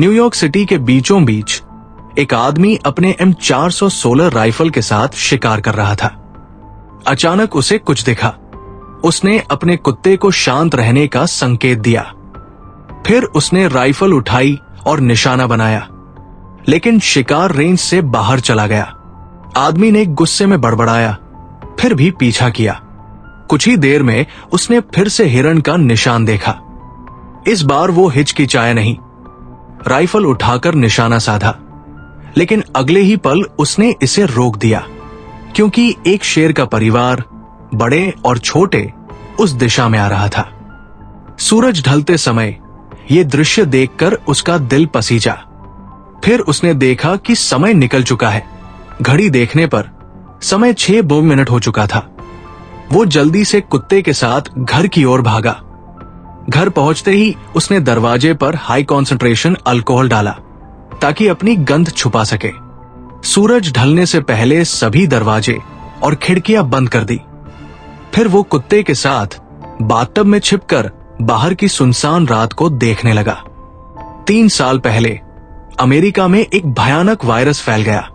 New York city के बीचों बीच एक आदमी अपने M416 राइफल के साथ शिकार कर रहा था। अचानक उसे कुछ दिखा। उसने अपने कुत्ते को शांत रहने का संकेत दिया। फिर उसने राइफल उठाई और निशाना बनाया, लेकिन शिकार रेंज से बाहर चला गया। आदमी ने गुस्से में बड़बड़ाया, फिर भी पीछा किया। कुछ ही देर में उसने फिर से हिरण का निशान देखा। इस बार वो हिचकिचाया नहीं, राइफल उठाकर निशाना साधा, लेकिन अगले ही पल उसने इसे रोक दिया, क्योंकि एक शेर का परिवार, बड़े और छोटे, उस दिशा में आ रहा था। सूरज ढलते समय ये दृश्य देखकर उसका दिल पसीजा। फिर उसने देखा कि समय निकल चुका है। घड़ी देखने पर समय 6 मिनट हो चुका था। वो जल्दी से कुत्ते के साथ घर की ओर भागा। घर पहुंचते ही उसने दरवाजे पर हाई कॉन्सेंट्रेशन अल्कोहल डाला ताकि अपनी गंध छुपा सके। सूरज ढलने से पहले सभी दरवाजे और खिड़कियां बंद कर दी। फिर वो कुत्ते के साथ बाथटब में छिपकर बाहर की सुनसान रात को देखने लगा। 3 साल पहले अमेरिका में एक भयानक वायरस फैल गया।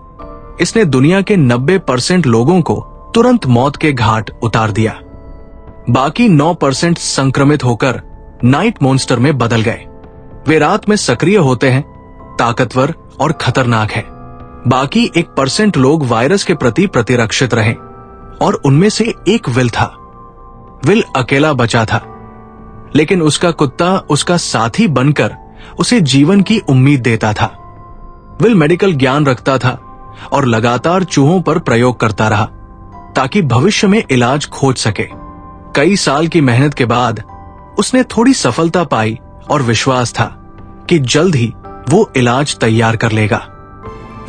इसने दुनिया के 90% लोगों को तुरंत मौत के घाट उतार दिया। बाकी 9% संक्रमित होकर नाइट मॉन्स्टर में बदल गए। वे रात में सक्रिय होते हैं, ताकतवर और खतरनाक है। बाकी 1% लोग वायरस के प्रति प्रतिरक्षित रहे और उनमें से एक विल था। विल अकेला बचा था, लेकिन उसका कुत्ता उसका साथी बनकर उसे जीवन की उम्मीद देता था। विल मेडिकल ज्ञान रखता था और लगातार चूहों पर प्रयोग करता रहा ताकि भविष्य में इलाज खोज सके। कई साल की मेहनत के बाद उसने थोड़ी सफलता पाई और विश्वास था कि जल्द ही वो इलाज तैयार कर लेगा।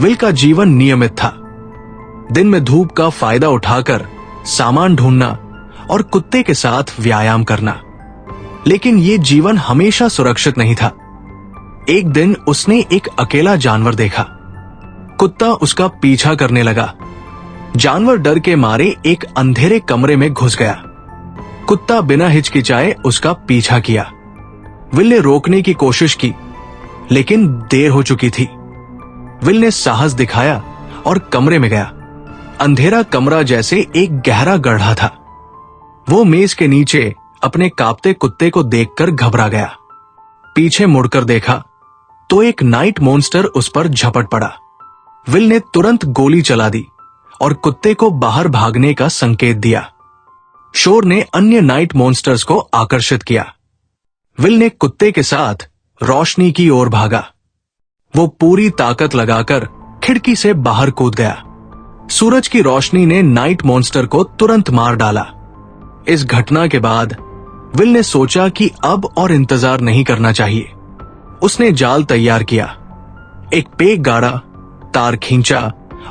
विल का जीवन नियमित था। दिन में धूप का फायदा उठाकर सामान ढूंढना और कुत्ते के साथ व्यायाम करना। लेकिन ये जीवन हमेशा सुरक्षित नहीं था। एक दिन उसने एक अकेला जानवर देखा। कुत्ता उसका पीछा करने लगा। जानवर डर के मारे एक अंधेरे कमरे में घुस गया। कुत्ता बिना हिचकिचाए उसका पीछा किया। विल ने रोकने की कोशिश की, लेकिन देर हो चुकी थी। विल ने साहस दिखाया और कमरे में गया। अंधेरा कमरा जैसे एक गहरा गड्ढा था। वो मेज के नीचे अपने कांपते कुत्ते को देखकर घबरा गया। पीछे मुड़कर देखा तो एक नाइट मॉन्स्टर उस पर झपट पड़ा। विल ने तुरंत गोली चला दी और कुत्ते को बाहर भागने का संकेत दिया। शोर ने अन्य नाइट मॉन्स्टर्स को आकर्षित किया। विल ने कुत्ते के साथ रोशनी की ओर भागा। वो पूरी ताकत लगाकर खिड़की से बाहर कूद गया। सूरज की रोशनी ने नाइट मॉन्स्टर को तुरंत मार डाला। इस घटना के बाद विल ने सोचा कि अब और इंतजार नहीं करना चाहिए। उसने जाल तैयार किया, एक पेक गाड़ा, तार खींचा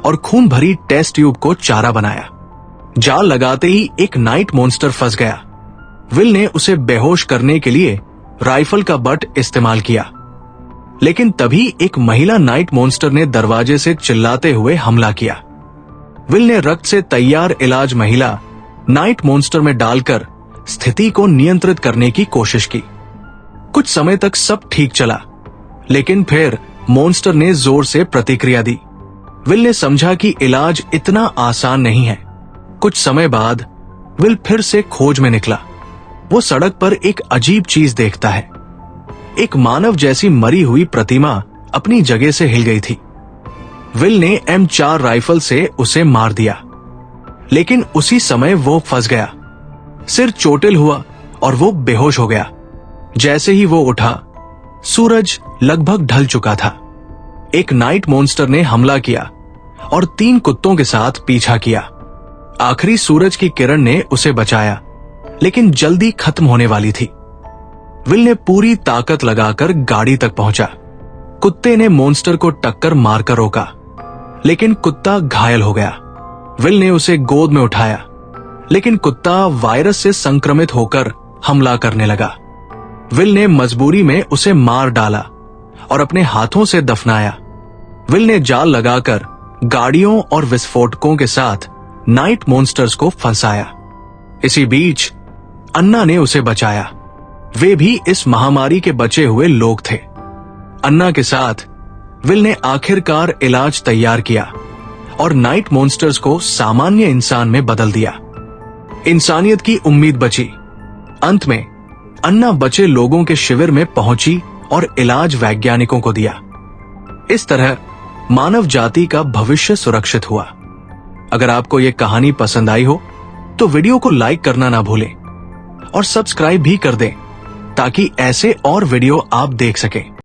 और खून भरी टेस्ट ट्यूब को चारा बनाया। जाल लगाते ही एक नाइट मॉन्स्टर फंस गया। विल ने उसे बेहोश करने के लिए राइफल का बट इस्तेमाल किया, लेकिन तभी एक महिला नाइट मॉन्स्टर ने दरवाजे से चिल्लाते हुए हमला किया। विल ने रक्त से तैयार इलाज महिला नाइट मॉन्स्टर में डालकर स्थिति को नियंत्रित करने की कोशिश की। कुछ समय तक सब ठीक चला, लेकिन फिर मॉन्स्टर ने जोर से प्रतिक्रिया दी। विल ने समझा कि इलाज इतना आसान नहीं है। कुछ समय बाद विल फिर से खोज में निकला। वो सड़क पर एक अजीब चीज देखता है। एक मानव जैसी मरी हुई प्रतिमा अपनी जगह से हिल गई थी। विल ने M4 राइफल से उसे मार दिया, लेकिन उसी समय वो फंस गया। सिर चोटिल हुआ और वो बेहोश हो गया। जैसे ही वो उठा, सूरज लगभग ढल चुका था। एक नाइट मॉन्स्टर ने हमला किया और 3 कुत्तों के साथ पीछा किया। आखिरी सूरज की किरण ने उसे बचाया, लेकिन जल्दी खत्म होने वाली थी। विल ने पूरी ताकत लगाकर गाड़ी तक पहुंचा। कुत्ते ने मॉन्स्टर को टक्कर मारकर रोका, लेकिन कुत्ता घायल हो गया। विल ने उसे गोद में उठाया, लेकिन कुत्ता वायरस से संक्रमित होकर हमला करने लगा। विल ने मजबूरी में उसे मार डाला और अपने हाथों से दफनाया। विल ने जाल लगाकर गाड़ियों और विस्फोटकों के साथ नाइट मॉन्स्टर्स को फंसाया। इसी बीच अन्ना ने उसे बचाया। वे भी इस महामारी के बचे हुए लोग थे। अन्ना के साथ विल ने आखिरकार इलाज तैयार किया और नाइट मॉन्स्टर्स को सामान्य इंसान में बदल दिया। इंसानियत की उम्मीद बची। अंत में अन्ना बचे लोगों के शिविर में पहुंची और इलाज वैज्ञानिकों को दिया। इस तरह मानव जाति का भविष्य सुरक्षित हुआ। अगर आपको यह कहानी पसंद आई हो तो वीडियो को लाइक करना ना भूलें और सब्सक्राइब भी कर दें ताकि ऐसे और वीडियो आप देख सकें।